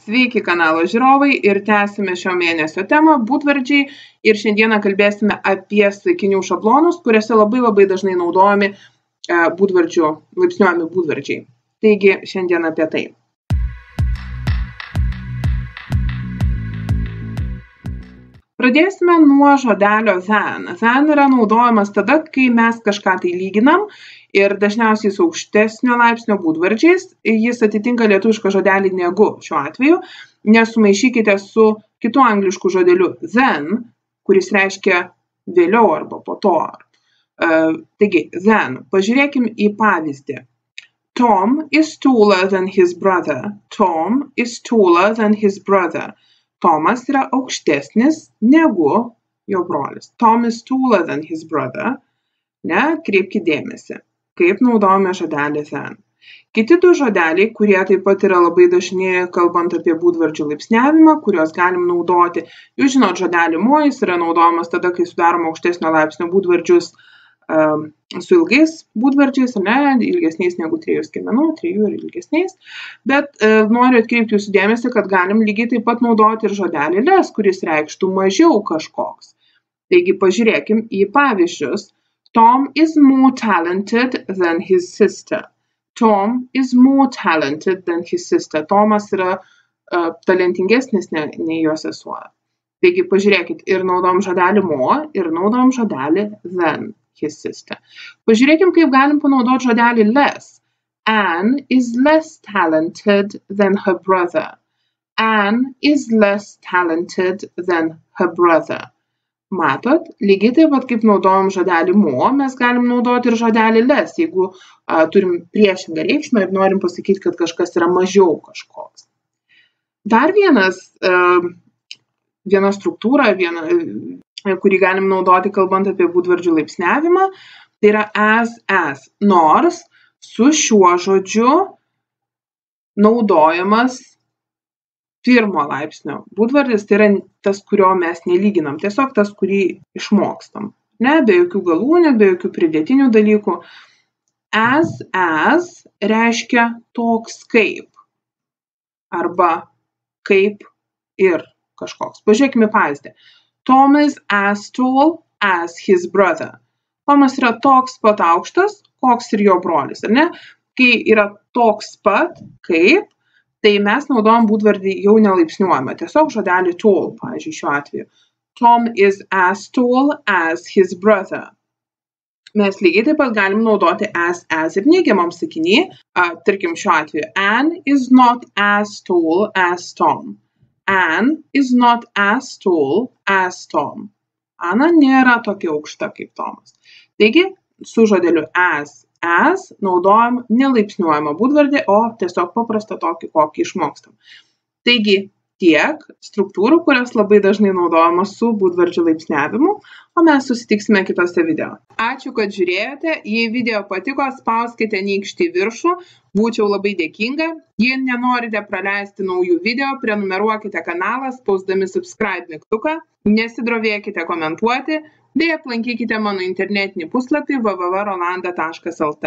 Sveiki kanalo žiūrovai ir tęsime šio mėnesio temą būdvardžiai ir šiandieną kalbėsime apie sakinių šablonus, kuriuose labai dažnai naudojami laipsniuojami būdvardžiai. Taigi šiandien apie tai. Pradėsime nuo žodelio than. Than yra naudojamas tada, kai mes kažką tai lyginam ir dažniausiai su aukštesnio laipsnio būdvardžiais. Jis atitinka lietuvišką žodelį negu šiuo atveju. Nesumaišykite su kitu anglišku žodeliu than, kuris reiškia vėliau arba po to. Taigi, than. Pažiūrėkim į pavyzdį. Tom is taller than his brother. Tom is taller than his brother. Tomas yra aukštesnis negu jo brolis. Tom is taller than his brother. Kreipkite dėmesį, kaip naudojame žodelį than. Kiti du žodeliai, kurie taip pat yra labai dažni, kalbant apie būdvardžių laipsniavimą, kuriuos galim naudoti. Jūs žinot, žodelį mo, jis yra naudojamas tada, kai sudarom aukštesnio laipsnio būdvardžius su ilgais būdvardžiais, ilgesniais negu 3 skiemenų, 3 ir ilgesniais. Bet noriu atkreipti jūsų dėmesį, kad galim lygiai taip pat naudoti ir žodelį less, kuris reikštų mažiau kažkoks. Taigi pažiūrėkim į pavyzdžius. Tom is more talented than his sister. Tom is more talented than his sister. Tomas yra talentingesnis nei jo sesuo. Taigi pažiūrėkit, ir naudojam žodelį more, ir naudojam žodelį than his sister. Pažiūrėkim, kaip galim panaudoti žodelį less. Anne is less talented than her brother. Anne is less talented than her brother. Matot, lygiai taip pat kaip naudojam žodelį more, mes galim naudoti ir žodelį less, jeigu turim priešingą reikšmę ir norim pasakyti, kad kažkas yra mažiau kažkoks. Dar viena struktūra, kurį galim naudoti, kalbant apie būdvardžių laipsniavimą, tai yra as. Nors su šiuo žodžiu naudojamas pirmo laipsnio būdvardis, tai yra tas, kurio mes nelyginam, tiesiog tas, kurį išmokstam. Be jokių galūnių, be jokių pridėtinių dalykų. As reiškia toks kaip arba kaip ir kažkoks. Pažiūrėkime pavyzdį. Tom is as tall as his brother. Tomas yra toks pat aukštas, koks ir jo brolis. Kai yra toks pat kaip, tai mes naudojam būdvardį jau nelaipsniuojame. Tiesiog žodelį tall, pavyzdžiui, šiuo atveju. Tom is as tall as his brother. Mes lygiai taip pat galim naudoti as ir neigiamam sakiny. Tarkim, šiuo atveju. Anne is not as tall as Tom. Anne is not as tall as Tom. Ana nėra tokia aukšta kaip Tomas. Taigi, su žodeliu as naudojam nelaipsniuojamą būdvardį, o tiesiog paprastą tokį, kokį išmokstam. Taigi, tiek struktūrų, kurios labai dažnai naudojamos su būdvardžių laipsniavimu, o mes susitiksime kitose video. Ačiū, kad žiūrėjote. Jei video patiko, spauskite nykštį į viršų. Būčiau labai dėkinga. Jei nenorite praleisti naujų video, prenumeruokite kanalą, spausdami subscribe mygtuką, nesidrovėkite komentuoti, bei aplankykite mano internetinį puslapį www.rolanda.lt.